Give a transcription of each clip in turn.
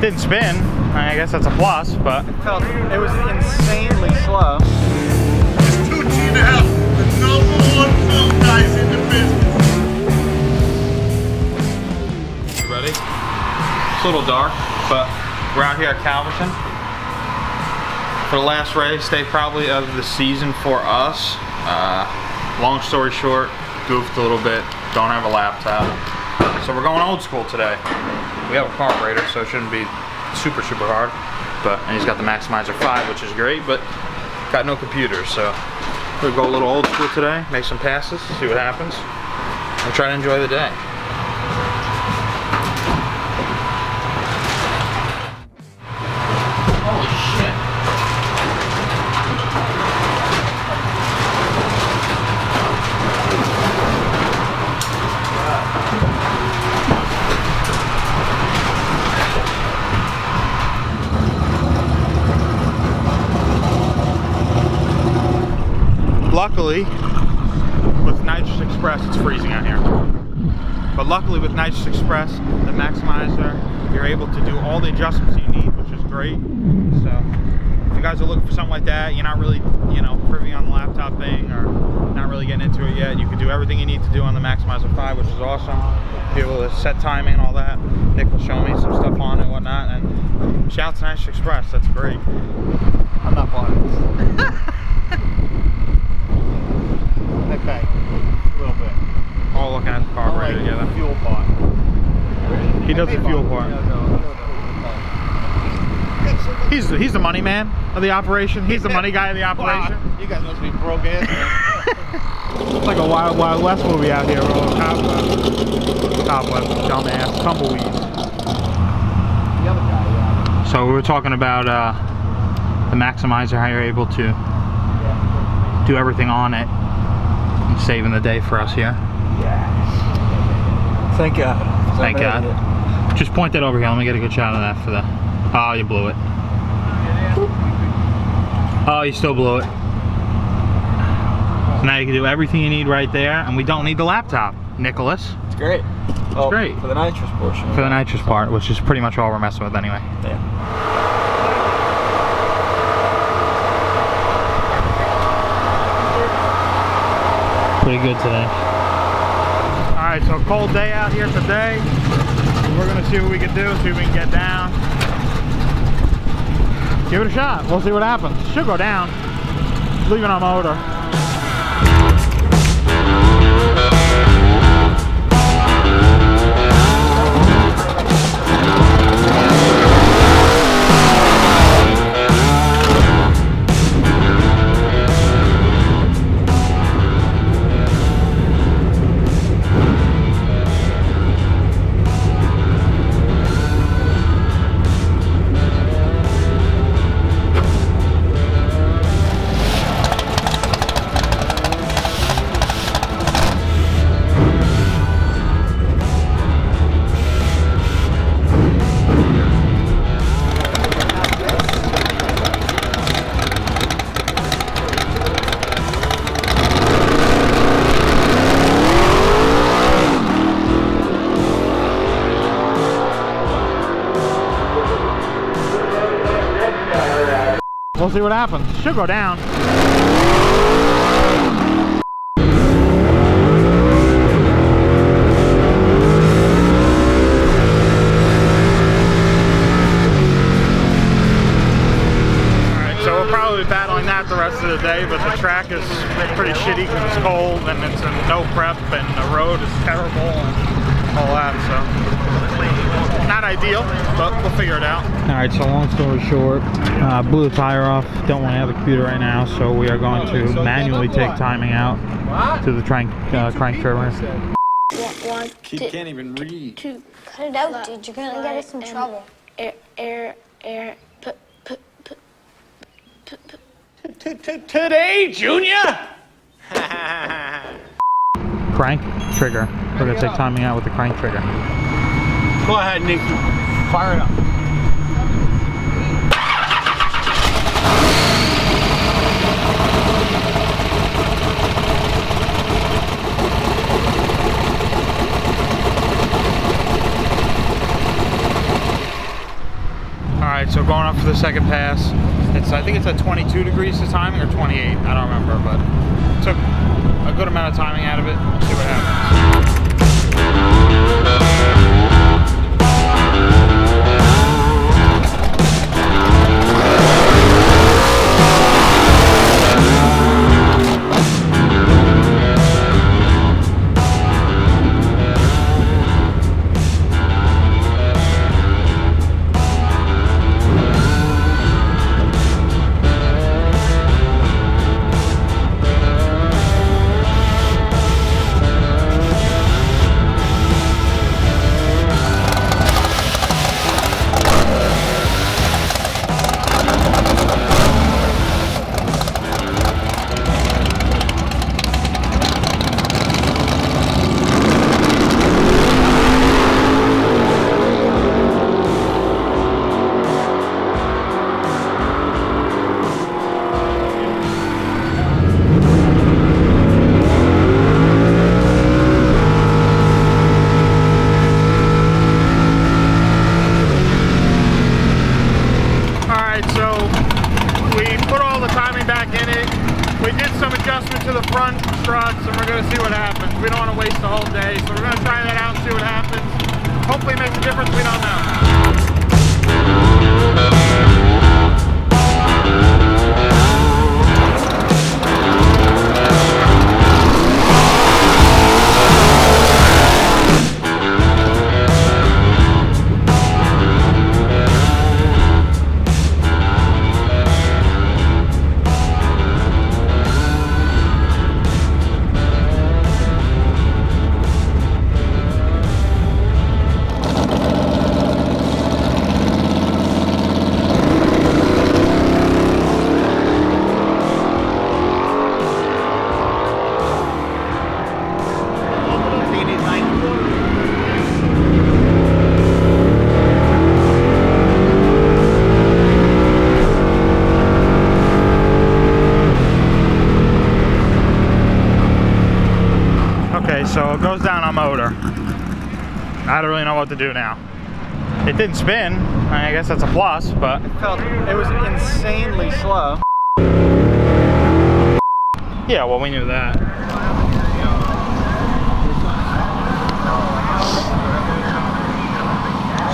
Didn't spin. I guess that's a plus, but it was insanely slow. Tucci in the house, the #1 film guys in the business. you ready? It's a little dark, but we're out here at Calverton for the last race day probably of the season for us. Long story short, goofed a little bit, don't have a laptop. So we're going old school today. We have a carburetor, so it shouldn't be super hard. And he's got the Maximizer 5, which is great, but got no computer. So we'll go a little old school today, make some passes, see what happens, and try to enjoy the day. Holy shit. Luckily, with Nitrous Express, it's freezing out here. But luckily with Nitrous Express, the Maximizer, you're able to do all the adjustments you need, which is great. So if you guys are looking for something like that, you're not really, you know, privy on the laptop thing or not really getting into it yet, you can do everything you need to do on the Maximizer 5, which is awesome. Be able to set timing and all that. Nick will show me some stuff on it and whatnot. And shout out to Nitrous Express, that's great. I'm not biased. Okay, a little bit. All looking at the carburetor together. The fuel part. He does the fuel part. He's the money man of the operation. He's the money guy of the operation. Wow. You guys must be broke in. It's like a Wild Wild West movie out here. Cobweb, dumbass, tumbleweed. The other guy, yeah. So we were talking about the Maximizer, how you're able to do everything on it. Saving the day for us here. Yes. Thank God. Thank God. Just point that over here. Let me get a good shot of that for the... Oh, you blew it. Oh, you still blew it. So now you can do everything you need right there, and we don't need the laptop, Nicholas. It's great. It's great. For the nitrous portion. For the nitrous part, which is pretty much all we're messing with anyway. Yeah. Pretty good today. Alright, so cold day out here today. We're gonna see what we can do, see if we can get down. Give it a shot, we'll see what happens. Should go down. Leaving our motor. We'll see what happens. Should go down. Alright, so we'll probably be battling that the rest of the day, but the track is pretty shitty because it's cold and it's a no prep and the road is terrible and all that, so not ideal, but we'll figure it out. Alright, so long story short, blew the tire off, don't want to have the computer right now, so we are going to manually take timing out to the crank trigger. Can't even read. Cut it out, dude, you're gonna get us in trouble. Today, Junior! Crank trigger. We're going to take timing out with the crank trigger. Go ahead, Nick. Fire it up. Alright, so going up for the second pass. I think it's at 22 degrees of timing or 28. I don't remember, but took a good amount of timing out of it. We'll see what happens. To the front struts, and we're going to see what happens. We don't want to waste the whole day, so we're going to try that out and see what happens. Hopefully it makes a difference, we don't know. So it goes down on motor. I don't really know what to do now. It didn't spin. I guess that's a plus, but It was insanely slow. yeah, well, we knew that.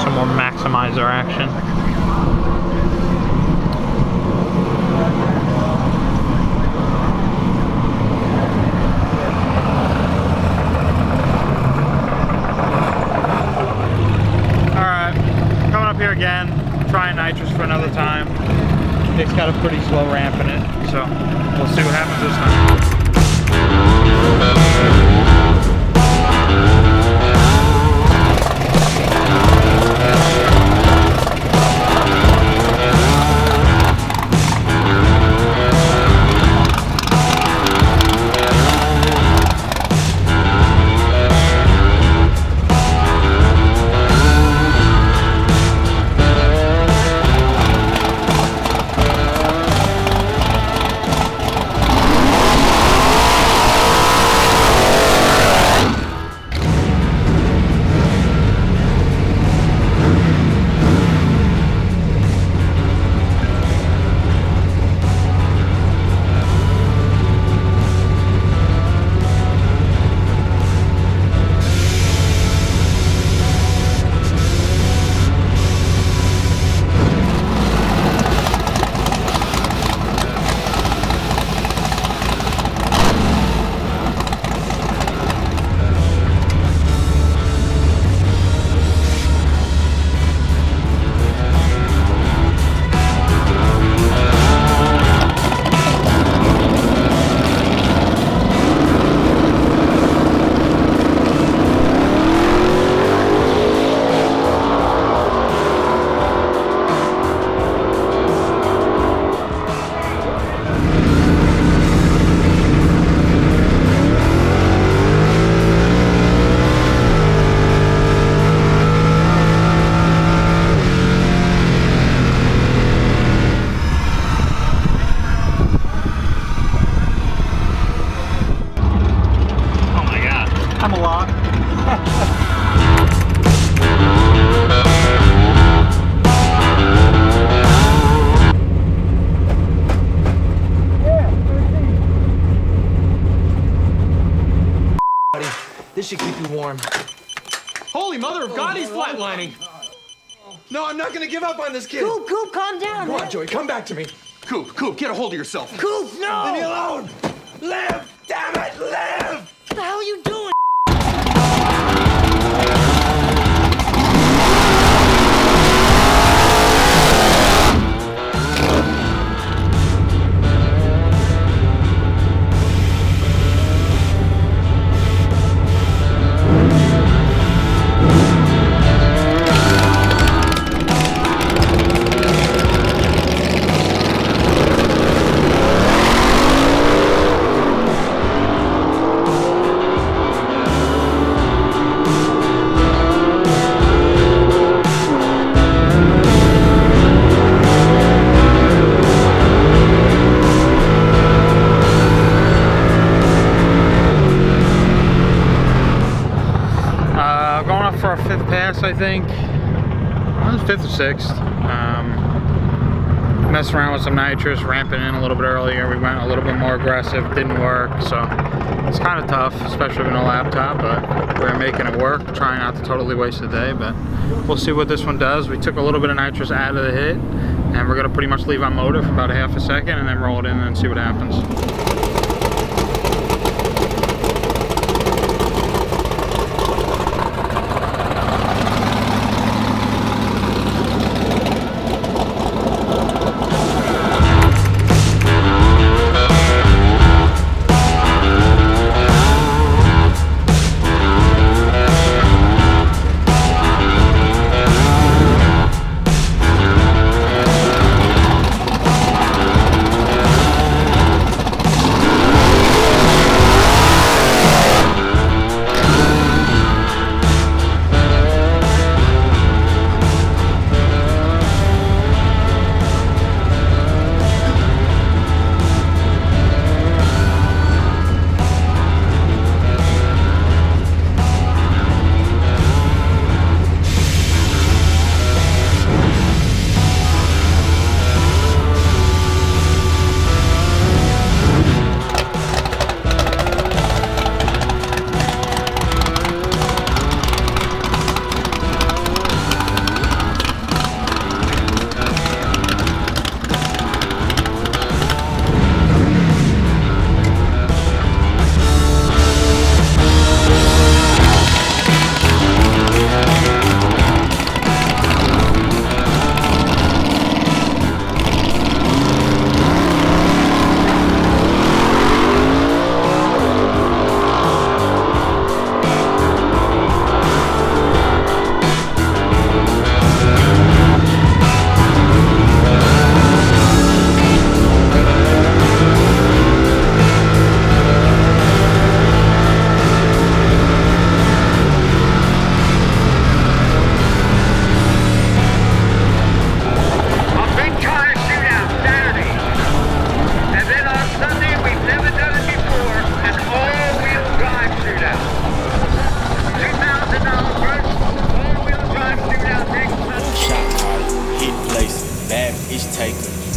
Some more maximizer action. Here again, trying nitrous for another time. It's got a pretty slow ramp in it, so we'll see what happens this time. alarm. Holy mother of God, he's flatlining. No, I'm not gonna give up on this kid. Coop, calm down. Come on, Joey, come back to me. Coop, get a hold of yourself. Coop, no! Leave me alone! Live! Damn it, live! What the hell are you doing? For our 5th pass, I think. Well, it was 5th or 6th. Messing around with some nitrous, ramping in a little bit earlier. We went a little bit more aggressive, didn't work, so it's kind of tough, especially with a laptop, but we're making it work, trying not to totally waste the day, but we'll see what this one does. We took a little bit of nitrous out of the hit, and we're gonna pretty much leave on motor for about a half a second and then roll it in and see what happens.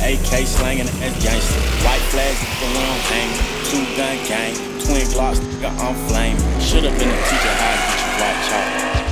AK slanging as gangster. White flags, the one I'm hanging. 2-gun gang, twin glocks, I'm flaming. Should've been a teacher, how to get you watch out.